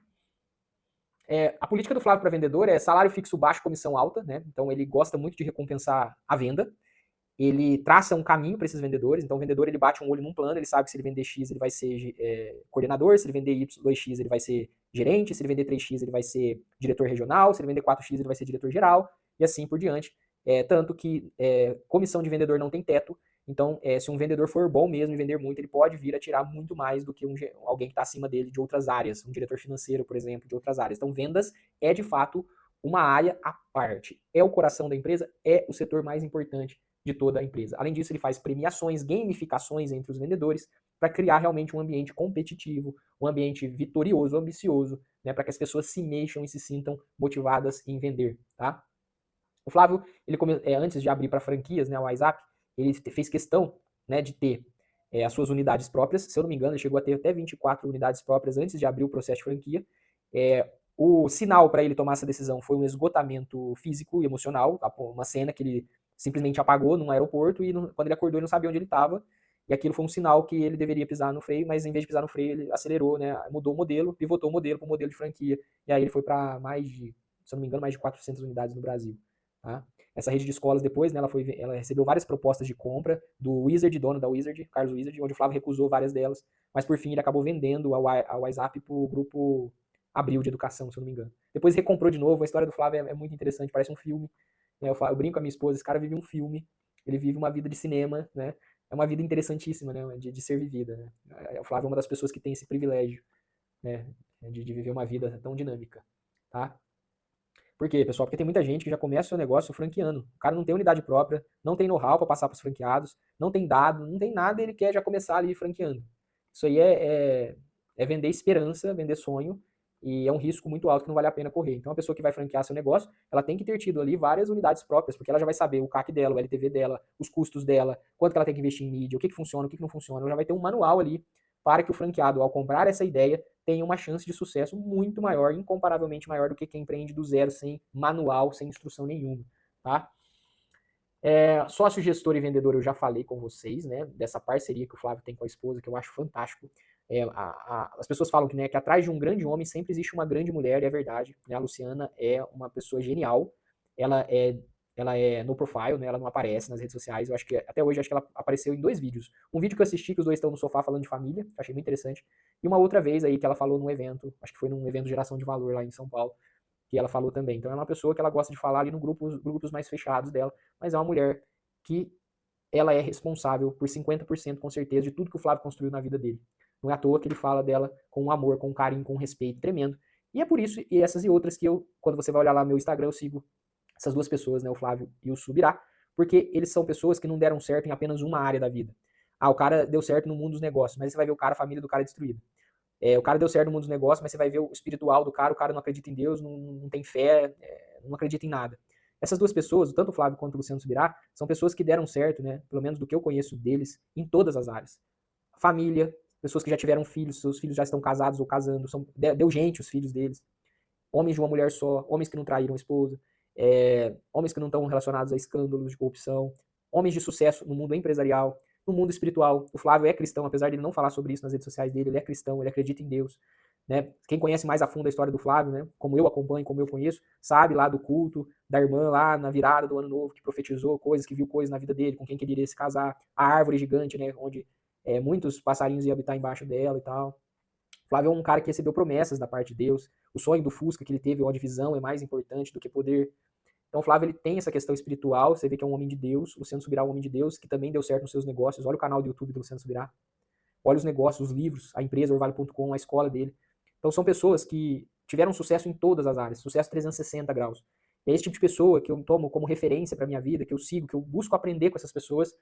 A política do Flávio para vendedor é salário fixo baixo, comissão alta, né? Então ele gosta muito de recompensar a venda. Ele traça um caminho para esses vendedores. Então o vendedor ele bate um olho num plano, ele sabe que se ele vender X ele vai ser coordenador, se ele vender Y, 2X ele vai ser gerente, se ele vender 3X ele vai ser diretor regional, se ele vender 4X ele vai ser diretor geral e assim por diante. Tanto que comissão de vendedor não tem teto. Então, se um vendedor for bom mesmo e vender muito, ele pode vir a tirar muito mais do que alguém que está acima dele de outras áreas, um diretor financeiro, por exemplo, de outras áreas. Então, vendas é de fato uma área à parte. É o coração da empresa, é o setor mais importante de toda a empresa. Além disso, ele faz premiações, gamificações entre os vendedores para criar realmente um ambiente competitivo, um ambiente vitorioso, ambicioso, né, para que as pessoas se mexam e se sintam motivadas em vender, tá? O Flávio, ele antes de abrir para franquias, né, o WhatsApp, ele fez questão, né, de ter as suas unidades próprias. Se eu não me engano, ele chegou a ter até 24 unidades próprias antes de abrir o processo de franquia. O sinal para ele tomar essa decisão foi um esgotamento físico e emocional, uma cena que ele simplesmente apagou num aeroporto e quando ele acordou ele não sabia onde ele estava. E aquilo foi um sinal que ele deveria pisar no freio, mas em vez de pisar no freio, ele acelerou, né, mudou o modelo, pivotou o modelo para o modelo de franquia. E aí ele foi para mais de, se eu não me engano, mais de 400 unidades no Brasil. Tá? Essa rede de escolas depois, né, ela recebeu várias propostas de compra do Wizard, dono da Wizard, Carlos Wizard, onde o Flávio recusou várias delas, mas por fim ele acabou vendendo a WhatsApp para o grupo Abril de Educação, se eu não me engano. Depois recomprou de novo, a história do Flávio é muito interessante, parece um filme. Né? Eu brinco com a minha esposa, esse cara vive um filme, ele vive uma vida de cinema, né? É uma vida interessantíssima, né? De ser vivida. Né? O Flávio é uma das pessoas que tem esse privilégio, né? De viver uma vida tão dinâmica, tá? Por quê, pessoal? Porque tem muita gente que já começa o seu negócio franqueando. O cara não tem unidade própria, não tem know-how para passar para os franqueados, não tem dado, não tem nada e ele quer já começar ali franqueando. Isso aí é vender esperança, vender sonho, e é um risco muito alto que não vale a pena correr. Então, a pessoa que vai franquear seu negócio, ela tem que ter tido ali várias unidades próprias, porque ela já vai saber o CAC dela, o LTV dela, os custos dela, quanto que ela tem que investir em mídia, o que funciona, o que não funciona. Ela já vai ter um manual ali para que o franqueado, ao comprar essa ideia, tenha uma chance de sucesso muito maior, incomparavelmente maior do que quem empreende do zero, sem manual, sem instrução nenhuma, tá? Sócio, gestor e vendedor, eu já falei com vocês, né? Dessa parceria que o Flávio tem com a esposa, que eu acho fantástico. As pessoas falam que, né, que atrás de um grande homem sempre existe uma grande mulher, e é verdade. Né? A Luciana é uma pessoa genial. Ela é no profile, né? Ela não aparece nas redes sociais. Eu acho que até hoje acho que ela apareceu em 2 vídeos. Um vídeo que eu assisti que os dois estão no sofá falando de família, achei muito interessante. E uma outra vez aí que ela falou num evento, acho que foi num evento de geração de valor lá em São Paulo, que ela falou também. Então ela é uma pessoa que ela gosta de falar ali no grupos mais fechados dela, mas é uma mulher que ela é responsável por 50% com certeza de tudo que o Flávio construiu na vida dele. Não é à toa que ele fala dela com amor, com carinho, com respeito tremendo. E é por isso, e essas e outras que eu, quando você vai olhar lá no meu Instagram, eu sigo essas duas pessoas, né, o Flávio e o Subirá, porque eles são pessoas que não deram certo em apenas uma área da vida. O cara deu certo no mundo dos negócios, mas você vai ver o cara, a família do cara é destruída. O cara deu certo no mundo dos negócios, mas você vai ver o espiritual do cara, o cara não acredita em Deus, não tem fé, não acredita em nada. Essas duas pessoas, tanto o Flávio quanto o Luciano Subirá, são pessoas que deram certo, né, pelo menos do que eu conheço deles, em todas as áreas. Família, pessoas que já tiveram filhos, seus filhos já estão casados ou casando, deu gente os filhos deles. Homens de uma mulher só, homens que não traíram a esposa, homens que não estão relacionados a escândalos de corrupção, homens de sucesso no mundo empresarial, no mundo espiritual. O Flávio é cristão, apesar de ele não falar sobre isso nas redes sociais dele, ele é cristão, ele acredita em Deus. Né? Quem conhece mais a fundo a história do Flávio, né? Como eu acompanho, como eu conheço, sabe lá do culto da irmã lá na virada do ano novo, que profetizou coisas, que viu coisas na vida dele, com quem queria se casar, a árvore gigante, né? Onde muitos passarinhos iam habitar embaixo dela e tal. Flávio é um cara que recebeu promessas da parte de Deus. O sonho do Fusca que ele teve, onde visão é mais importante do que poder. Então o Flávio ele tem essa questão espiritual, você vê que é um homem de Deus. O Luciano Subirá é um homem de Deus, que também deu certo nos seus negócios. Olha o canal do YouTube do Luciano Subirá. Olha os negócios, os livros, a empresa Orvalho.com, a escola dele. Então são pessoas que tiveram sucesso em todas as áreas, sucesso 360 graus. E é esse tipo de pessoa que eu tomo como referência para minha vida, que eu sigo, que eu busco aprender com essas pessoas,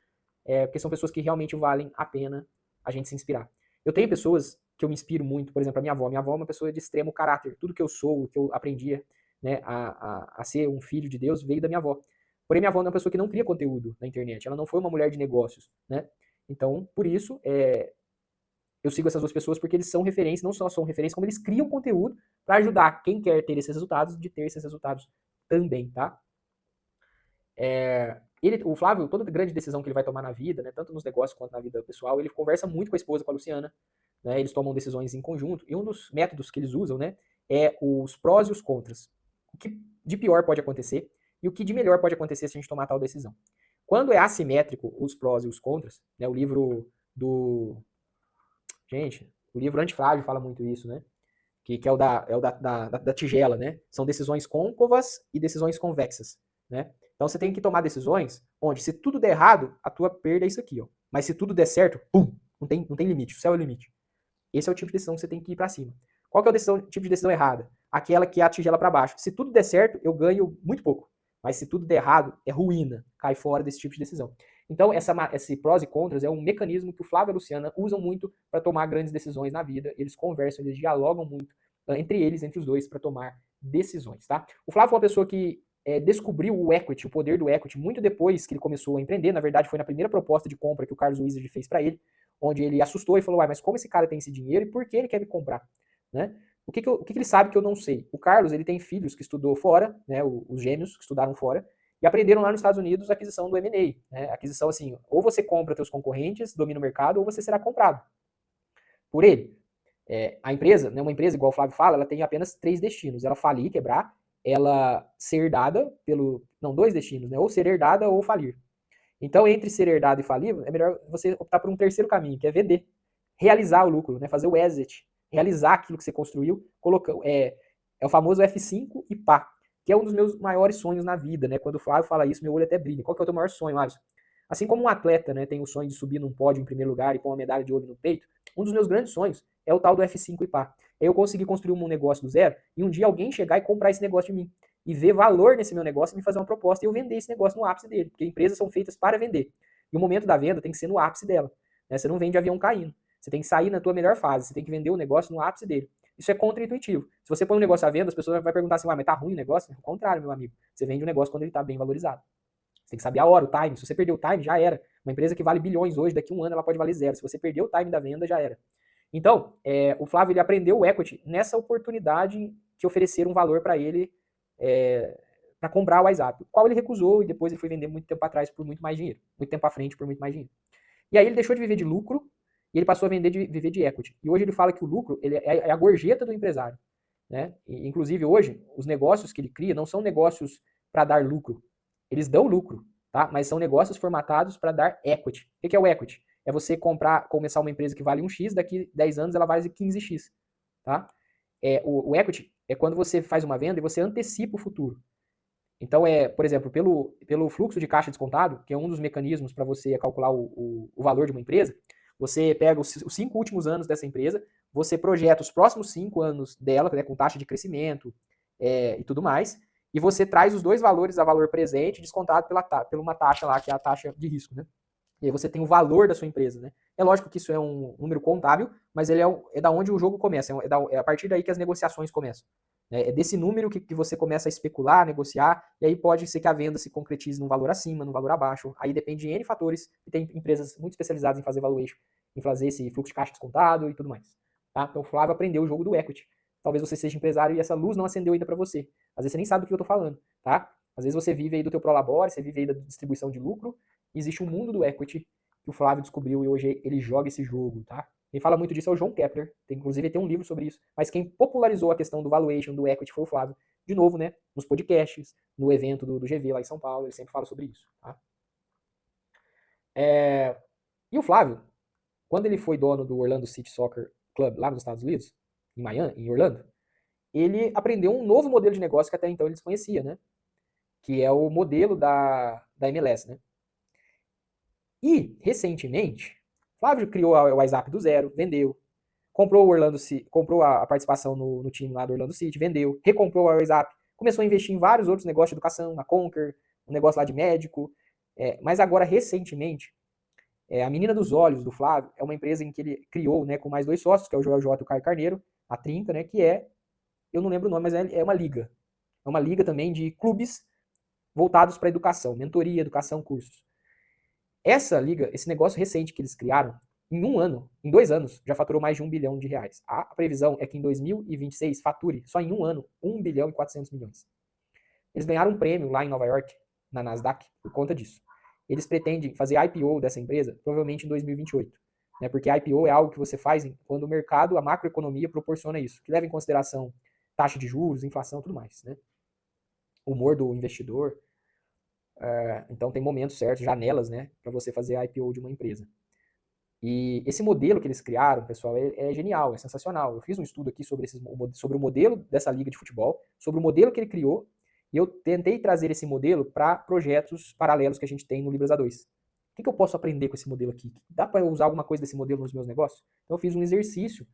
porque são pessoas que realmente valem a pena a gente se inspirar. Eu tenho pessoas que eu me inspiro muito, por exemplo, a minha avó. Minha avó é uma pessoa de extremo caráter. Tudo que eu sou, que eu aprendi, né, a ser um filho de Deus, veio da minha avó. Porém, minha avó é uma pessoa que não cria conteúdo na internet. Ela não foi uma mulher de negócios, né? Então, por isso, Eu sigo essas duas pessoas porque eles são referência, não só são referência, como eles criam conteúdo para ajudar quem quer ter esses resultados de ter esses resultados também, tá? O Flávio, toda grande decisão que ele vai tomar na vida, né, tanto nos negócios quanto na vida pessoal, ele conversa muito com a esposa, com a Luciana, né, eles tomam decisões em conjunto, e um dos métodos que eles usam, né, é os prós e os contras. O que de pior pode acontecer e o que de melhor pode acontecer se a gente tomar tal decisão. Quando é assimétrico os prós e os contras, né, o livro do... Gente, o livro Antifrágil fala muito isso, né? Que é o da tigela, né? São decisões côncavas e decisões convexas, né? Então você tem que tomar decisões onde, se tudo der errado, a tua perda é isso aqui, ó. Mas se tudo der certo, pum, não tem limite, o céu é o limite. Esse é o tipo de decisão que você tem que ir para cima. Qual que é o tipo de decisão errada? Aquela que é a tigela para baixo. Se tudo der certo, eu ganho muito pouco. Mas se tudo der errado, é ruína. Cai fora desse tipo de decisão. Então, esse prós e contras é um mecanismo que o Flávio e a Luciana usam muito para tomar grandes decisões na vida. Eles conversam, eles dialogam muito entre eles, entre os dois, para tomar decisões, tá? O Flávio foi uma pessoa que descobriu o equity, o poder do equity, muito depois que ele começou a empreender. Na verdade, foi na primeira proposta de compra que o Carlos Wizard fez para ele, onde ele assustou e falou, mas como esse cara tem esse dinheiro e por que ele quer me comprar? Né? O que ele sabe que eu não sei? O Carlos, ele tem filhos que estudou fora, né, os gêmeos que estudaram fora, e aprenderam lá nos Estados Unidos a aquisição do M&A. Né? Aquisição assim, ou você compra seus concorrentes, domina o mercado, ou você será comprado por ele. A empresa, né, uma empresa, igual o Flávio fala, ela tem apenas 3 destinos. Ela falir, quebrar, ela ser herdada pelo... Não, 2 destinos, né? Ou ser herdada ou falir. Então, entre ser herdado e falir, é melhor você optar por um terceiro caminho, que é vender. Realizar o lucro, né? Fazer o exit. Realizar aquilo que você construiu. É o famoso F5 e pá, que é um dos meus maiores sonhos na vida, né? Quando o Flávio fala isso, meu olho até brilha. Qual que é o teu maior sonho, Alisson? Assim como um atleta, né, tem o sonho de subir num pódio em primeiro lugar e pôr uma medalha de ouro no peito, um dos meus grandes sonhos é o tal do F5 e pá. É eu conseguir construir um negócio do zero e um dia alguém chegar e comprar esse negócio de mim. E ver valor nesse meu negócio e me fazer uma proposta e eu vender esse negócio no ápice dele. Porque empresas são feitas para vender. E o momento da venda tem que ser no ápice dela. Né? Você não vende avião caindo. Você tem que sair na tua melhor fase. Você tem que vender o negócio no ápice dele. Isso é contra-intuitivo. Se você põe um negócio à venda, as pessoas vão perguntar assim, mas tá ruim o negócio? Ao contrário, meu amigo. Você vende o negócio quando ele está bem valorizado. Você tem que saber a hora, o time. Se você perder o time, já era. Uma empresa que vale bilhões hoje, daqui a um ano ela pode valer zero. Se você perder o time da venda, já era. Então, o Flávio ele aprendeu o equity nessa oportunidade que ofereceram um valor para ele para comprar o WhatsApp, o qual ele recusou e depois ele foi vender muito tempo atrás por muito mais dinheiro. Muito tempo à frente por muito mais dinheiro. E aí ele deixou de viver de lucro e ele passou a viver de equity. E hoje ele fala que o lucro ele é a gorjeta do empresário. Né? E, inclusive hoje, os negócios que ele cria não são negócios para dar lucro. Eles dão lucro, tá? Mas são negócios formatados para dar equity. O que é o equity? É você começar uma empresa que vale 1x, daqui 10 anos ela vale 15x. Tá? O equity é quando você faz uma venda e você antecipa o futuro. Então, por exemplo, pelo fluxo de caixa descontado, que é um dos mecanismos para você calcular o valor de uma empresa, você pega os 5 últimos anos dessa empresa, você projeta os próximos 5 anos dela, né, com taxa de crescimento e tudo mais, e você traz os dois valores a valor presente descontado pela uma taxa lá, que é a taxa de risco, né? E aí você tem o valor da sua empresa, né? É lógico que isso é um número contábil, mas ele é da onde o jogo começa, é a partir daí que as negociações começam. É desse número que você começa a especular, negociar, e aí pode ser que a venda se concretize num valor acima, num valor abaixo. Aí depende de N fatores, e tem empresas muito especializadas em fazer valuation, em fazer esse fluxo de caixa descontado e tudo mais. Tá? Então o Flávio aprendeu o jogo do equity. Talvez você seja empresário e essa luz não acendeu ainda para você. Às vezes você nem sabe do que eu estou falando, tá? Às vezes você vive aí do teu prolabore, você vive aí da distribuição de lucro, e existe um mundo do equity que o Flávio descobriu e hoje ele joga esse jogo, tá? Quem fala muito disso é o João Kepler, inclusive tem um livro sobre isso, mas quem popularizou a questão do valuation, do equity, foi o Flávio. De novo, né, nos podcasts, no evento do GV lá em São Paulo, ele sempre fala sobre isso. Tá? E o Flávio, quando ele foi dono do Orlando City Soccer Club lá nos Estados Unidos, em Miami, em Orlando, ele aprendeu um novo modelo de negócio que até então ele desconhecia, né? Que é o modelo da MLS, né? E, recentemente, Flávio criou o WhatsApp do zero, vendeu, comprou o Orlando City, comprou a participação no time lá do Orlando City, vendeu, recomprou o WhatsApp, começou a investir em vários outros negócios de educação, na Conquer, um negócio lá de médico, mas agora, recentemente, a Menina dos Olhos, do Flávio, é uma empresa em que ele criou, né, com mais 2 sócios, que é o Joel J e o Caio Carneiro, a Trinca, né, que eu não lembro o nome, mas é uma liga. É uma liga também de clubes voltados para educação, mentoria, educação, cursos. Essa liga, esse negócio recente que eles criaram, em um ano, em 2 anos, já faturou mais de R$ 1 bilhão. A previsão é que em 2026 fature, só em um ano, 1 bilhão e 400 milhões. Eles ganharam um prêmio lá em Nova York, na Nasdaq, por conta disso. Eles pretendem fazer IPO dessa empresa provavelmente em 2028. Né, porque IPO é algo que você faz quando o mercado, a macroeconomia proporciona isso, que leva em consideração taxa de juros, inflação, tudo mais. Né? Humor do investidor. Então tem momentos certos, janelas, né, para você fazer IPO de uma empresa. E esse modelo que eles criaram, pessoal, é genial, é sensacional. Eu fiz um estudo aqui sobre o modelo dessa liga de futebol, sobre o modelo que ele criou, e eu tentei trazer esse modelo para projetos paralelos que a gente tem no Libras A2. O que eu posso aprender com esse modelo aqui? Dá para eu usar alguma coisa desse modelo nos meus negócios? Então eu fiz um exercício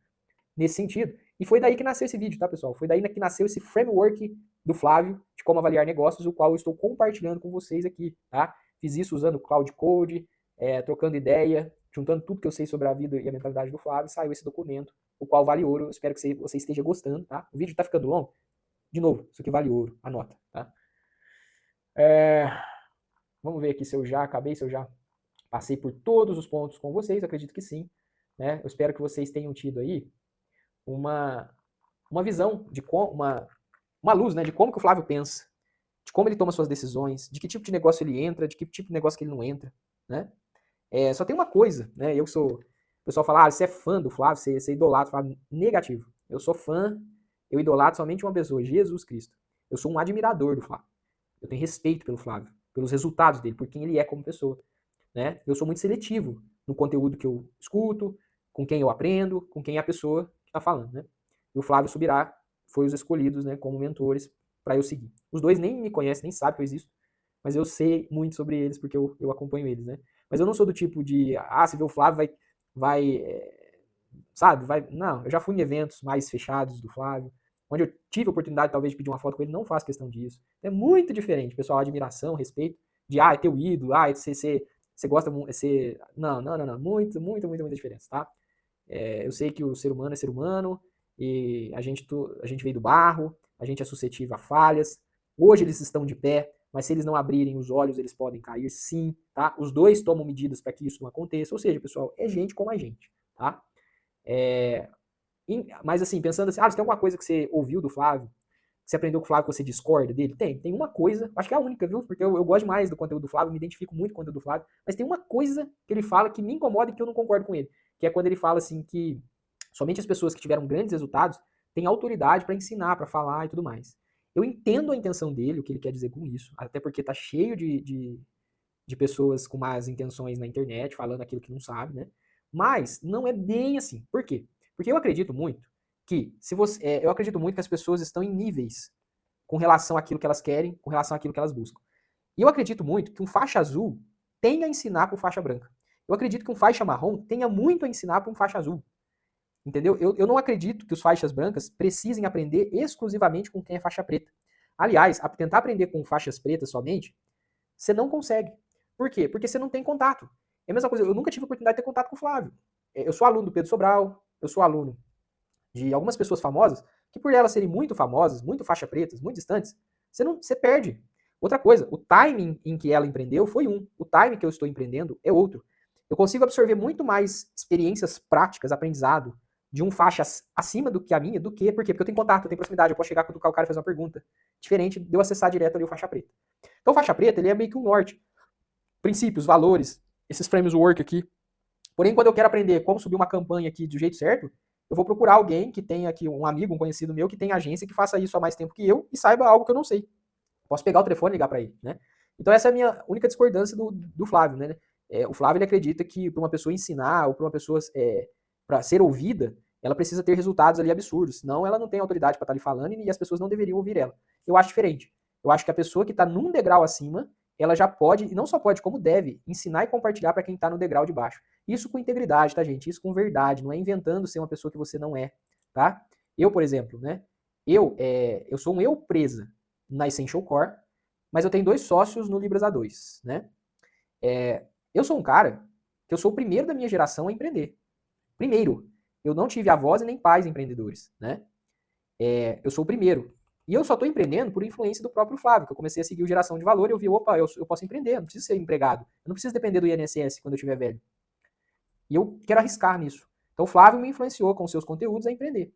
nesse sentido. E foi daí que nasceu esse vídeo, tá, pessoal? Foi daí que nasceu esse framework do Flávio de como avaliar negócios, o qual eu estou compartilhando com vocês aqui, tá? Fiz isso usando Cloud Code, trocando ideia, juntando tudo que eu sei sobre a vida e a mentalidade do Flávio, saiu esse documento, o qual vale ouro. Eu espero que você esteja gostando, tá? O vídeo tá ficando longo. De novo, isso aqui vale ouro, anota, tá? Vamos ver aqui se eu já acabei, se eu já passei por todos os pontos com vocês, acredito que sim, né? Eu espero que vocês tenham tido aí uma visão, de uma luz, né, de como que o Flávio pensa, de como ele toma suas decisões, de que tipo de negócio ele entra, de que tipo de negócio que ele não entra, né? Só tem uma coisa, né? O pessoal fala, você é fã do Flávio, você idolatra, fala, negativo. Eu sou fã, eu idolatro somente uma pessoa, Jesus Cristo. Eu sou um admirador do Flávio. Eu tenho respeito pelo Flávio, pelos resultados dele, por quem ele é como pessoa, né? Eu sou muito seletivo no conteúdo que eu escuto, com quem eu aprendo, com quem é a pessoa que está falando, né? E o Flávio Subirá foi os escolhidos, né, como mentores para eu seguir. Os dois nem me conhecem, nem sabem que eu existo, mas eu sei muito sobre eles porque eu acompanho eles, né? Mas eu não sou do tipo de, se vê o Flávio, sabe? Não, eu já fui em eventos mais fechados do Flávio, onde eu tive a oportunidade, talvez, de pedir uma foto com ele, não faço questão disso. É muito diferente, pessoal, admiração, respeito, de, é teu ídolo, você gosta, você... Não, muita diferença, tá? Eu sei que o ser humano é ser humano, e a gente veio do barro, a gente é suscetível a falhas. Hoje eles estão de pé, mas se eles não abrirem os olhos, eles podem cair sim, tá? Os dois tomam medidas para que isso não aconteça. Ou seja, pessoal, é gente como a gente, tá? Mas assim, pensando assim, você tem alguma coisa que você ouviu do Flávio, que você aprendeu com o Flávio que você discorda dele? Tem uma coisa, acho que é a única, viu? Porque eu gosto mais do conteúdo do Flávio, me identifico muito com o conteúdo do Flávio, mas tem uma coisa que ele fala que me incomoda e que eu não concordo com ele, que é quando ele fala assim que somente as pessoas que tiveram grandes resultados têm autoridade para ensinar, para falar e tudo mais. Eu entendo a intenção dele, o que ele quer dizer com isso, até porque tá cheio de pessoas com más intenções na internet, falando aquilo que não sabe, né? Mas não é bem assim. Por quê? Porque eu acredito muito que eu acredito muito que as pessoas estão em níveis com relação àquilo que elas querem, com relação àquilo que elas buscam. E eu acredito muito que um faixa azul tenha a ensinar para um faixa branca. Eu acredito que um faixa marrom tenha muito a ensinar para um faixa azul. Entendeu? Eu não acredito que os faixas brancas precisem aprender exclusivamente com quem é faixa preta. Aliás, tentar aprender com faixas pretas somente, você não consegue. Por quê? Porque você não tem contato. É a mesma coisa, eu nunca tive a oportunidade de ter contato com o Flávio. Eu sou aluno do Pedro Sobral, eu sou aluno de algumas pessoas famosas, que por elas serem muito famosas, muito faixa pretas, muito distantes, você perde. Outra coisa, o timing em que ela empreendeu foi um. O timing que eu estou empreendendo é outro. Eu consigo absorver muito mais experiências práticas, aprendizado, de um faixa acima do que a minha, do que, por quê? Porque eu tenho contato, eu tenho proximidade, eu posso chegar, cutucar o cara e fazer uma pergunta. Diferente de eu acessar direto ali o faixa preta. Então o faixa preta, ele é meio que um norte. Princípios, valores, esses framework aqui. Porém, quando eu quero aprender como subir uma campanha aqui do jeito certo, eu vou procurar alguém que tenha aqui, um amigo, um conhecido meu, que tenha agência que faça isso há mais tempo que eu e saiba algo que eu não sei. Posso pegar o telefone e ligar para ele, né? Então essa é a minha única discordância do Flávio, né? O Flávio, ele acredita que para uma pessoa ensinar ou para uma pessoa para ser ouvida, ela precisa ter resultados ali absurdos, senão ela não tem autoridade para estar ali falando e as pessoas não deveriam ouvir ela. Eu acho diferente. Eu acho que a pessoa que está num degrau acima, ela já pode, e não só pode, como deve, ensinar e compartilhar para quem está no degrau de baixo. Isso com integridade, tá, gente? Isso com verdade, não é inventando ser uma pessoa que você não é, tá? Eu, por exemplo, né? Eu sou um eu presa na Essential Core, mas eu tenho 2 sócios no Libras A2, né? Eu sou um cara que eu sou o primeiro da minha geração a empreender. Primeiro. Eu não tive avós e nem pais empreendedores, né? Eu sou o primeiro. E eu só estou empreendendo por influência do próprio Flávio, que eu comecei a seguir o Geração de Valor e eu vi, opa, eu posso empreender, eu não preciso ser empregado. Eu não preciso depender do INSS quando eu estiver velho. E eu quero arriscar nisso. Então o Flávio me influenciou com seus conteúdos a empreender.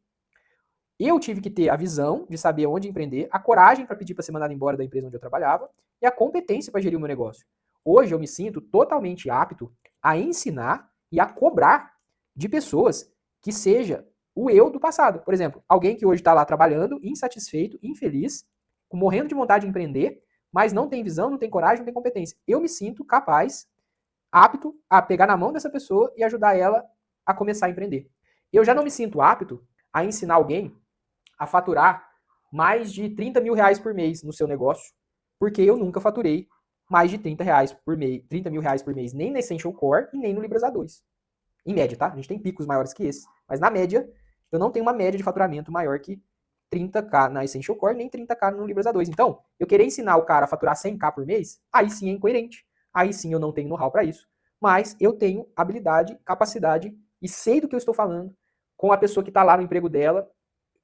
Eu tive que ter a visão de saber onde empreender, a coragem para pedir para ser mandado embora da empresa onde eu trabalhava e a competência para gerir o meu negócio. Hoje eu me sinto totalmente apto a ensinar e a cobrar de pessoas que seja o eu do passado. Por exemplo, alguém que hoje está lá trabalhando, insatisfeito, infeliz, morrendo de vontade de empreender, mas não tem visão, não tem coragem, não tem competência. Eu me sinto capaz, apto a pegar na mão dessa pessoa e ajudar ela a começar a empreender. Eu já não me sinto apto a ensinar alguém a faturar mais de 30 mil reais por mês no seu negócio, porque eu nunca faturei mais de 30 reais por mês, 30 mil reais por mês, nem na Essential Core e nem no Libras A2. Em média, tá? A gente tem picos maiores que esse, mas na média, eu não tenho uma média de faturamento maior que 30k na Essential Core, nem 30k no Libras A2. Então, eu querer ensinar o cara a faturar 100k por mês, aí sim é incoerente. Aí sim eu não tenho know-how para isso. Mas eu tenho habilidade, capacidade e sei do que eu estou falando com a pessoa que está lá no emprego dela,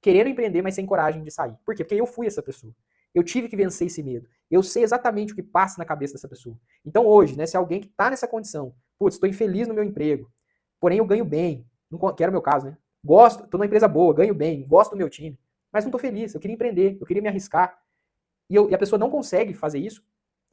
querendo empreender, mas sem coragem de sair. Por quê? Porque eu fui essa pessoa. Eu tive que vencer esse medo. Eu sei exatamente o que passa na cabeça dessa pessoa. Então hoje, né, se alguém que está nessa condição, putz, estou infeliz no meu emprego, porém eu ganho bem, que era o meu caso, né? Gosto, estou numa empresa boa, ganho bem, gosto do meu time, mas não estou feliz, eu queria empreender, eu queria me arriscar. E a pessoa não consegue fazer isso,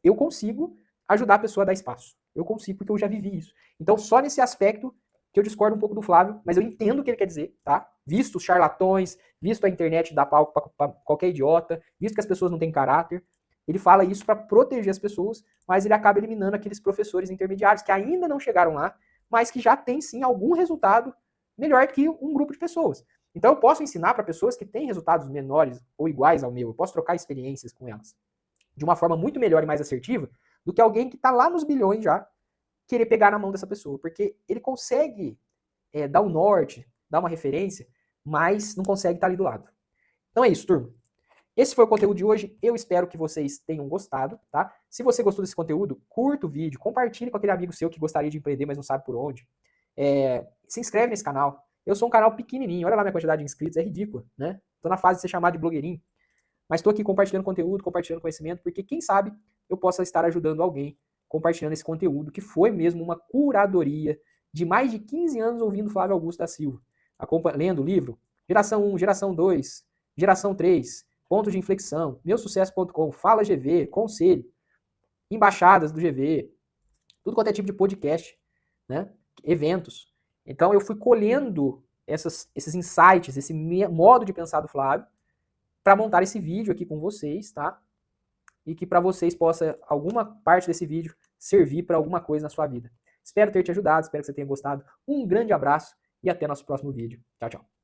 eu consigo ajudar a pessoa a dar espaço. Eu consigo, porque eu já vivi isso. Então, só nesse aspecto que eu discordo um pouco do Flávio, mas eu entendo o que ele quer dizer, tá? Visto os charlatões, visto a internet dar palco para qualquer idiota, visto que as pessoas não têm caráter, ele fala isso para proteger as pessoas, mas ele acaba eliminando aqueles professores intermediários que ainda não chegaram lá, mas que já têm sim algum resultado melhor que um grupo de pessoas. Então eu posso ensinar para pessoas que têm resultados menores ou iguais ao meu, eu posso trocar experiências com elas de uma forma muito melhor e mais assertiva do que alguém que está lá nos bilhões já querer pegar na mão dessa pessoa, porque ele consegue dar um norte, dar uma referência, mas não consegue estar ali do lado. Então é isso, turma. Esse foi o conteúdo de hoje. Eu espero que vocês tenham gostado, tá? Se você gostou desse conteúdo, curta o vídeo, compartilhe com aquele amigo seu que gostaria de empreender, mas não sabe por onde. Se inscreve nesse canal. Eu sou um canal pequenininho, olha lá minha quantidade de inscritos, é ridícula, né? Tô na fase de ser chamado de blogueirinho. Mas estou aqui compartilhando conteúdo, compartilhando conhecimento, porque quem sabe eu possa estar ajudando alguém compartilhando esse conteúdo, que foi mesmo uma curadoria de mais de 15 anos ouvindo Flávio Augusto da Silva, lendo o livro Geração 1, Geração 2, Geração 3, Pontos de Inflexão, Meusucesso.com, Fala GV, Conselho, Embaixadas do GV, tudo quanto é tipo de podcast, né? Eventos. Então eu fui colhendo esses insights, esse modo de pensar do Flávio, para montar esse vídeo aqui com vocês, tá? E que para vocês possa alguma parte desse vídeo servir para alguma coisa na sua vida. Espero ter te ajudado, espero que você tenha gostado. Um grande abraço e até nosso próximo vídeo. Tchau, tchau.